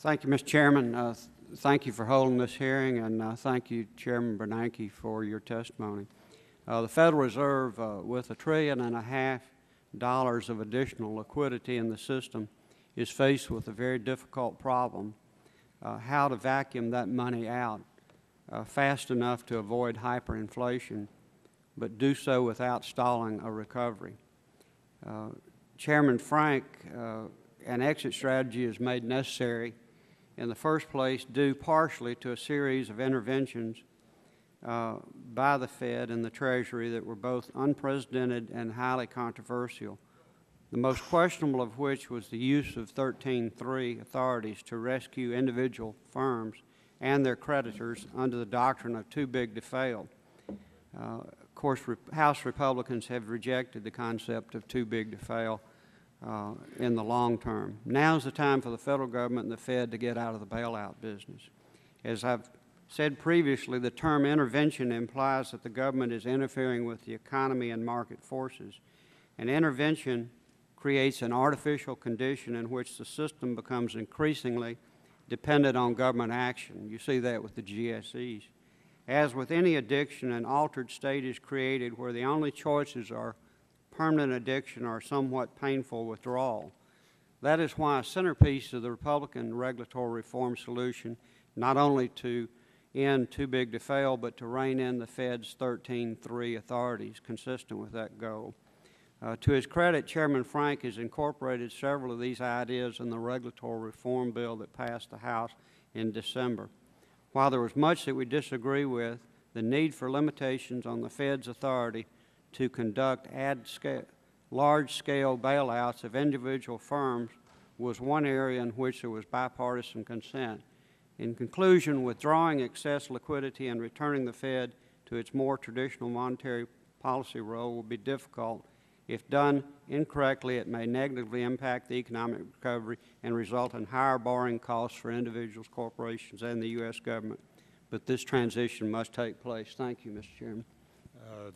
Thank you, Mr. Chairman. Thank you for holding this hearing, and thank you, Chairman Bernanke, for your testimony. The Federal Reserve, with $1.5 trillion of additional liquidity in the system, is faced with a very difficult problem, how to vacuum that money out fast enough to avoid hyperinflation, but do so without stalling a recovery. Chairman Frank, an exit strategy is made necessary in the first place due partially to a series of interventions by the Fed and the Treasury that were both unprecedented and highly controversial, the most questionable of which was the use of 13(3) authorities to rescue individual firms and their creditors under the doctrine of too big to fail. Of course, House Republicans have rejected the concept of too big to fail in the long term. Now is the time for the federal government and the Fed to get out of the bailout business. As I've said previously, the term intervention implies that the government is interfering with the economy and market forces. And intervention creates an artificial condition in which the system becomes increasingly dependent on government action. You see that with the GSEs. As with any addiction, an altered state is created where the only choices are permanent addiction or somewhat painful withdrawal. That is why a centerpiece of the Republican regulatory reform solution, not only to end too big to fail, but to rein in the Fed's 13(3) authorities consistent with that goal. To his credit, Chairman Frank has incorporated several of these ideas in the regulatory reform bill that passed the House in December. While there was much that we disagree with, the need for limitations on the Fed's authority to conduct large-scale bailouts of individual firms was one area in which there was bipartisan consent. In conclusion, withdrawing excess liquidity and returning the Fed to its more traditional monetary policy role will be difficult. If done incorrectly, it may negatively impact the economic recovery and result in higher borrowing costs for individuals, corporations, and the U.S. government. But this transition must take place. Thank you, Mr. Chairman.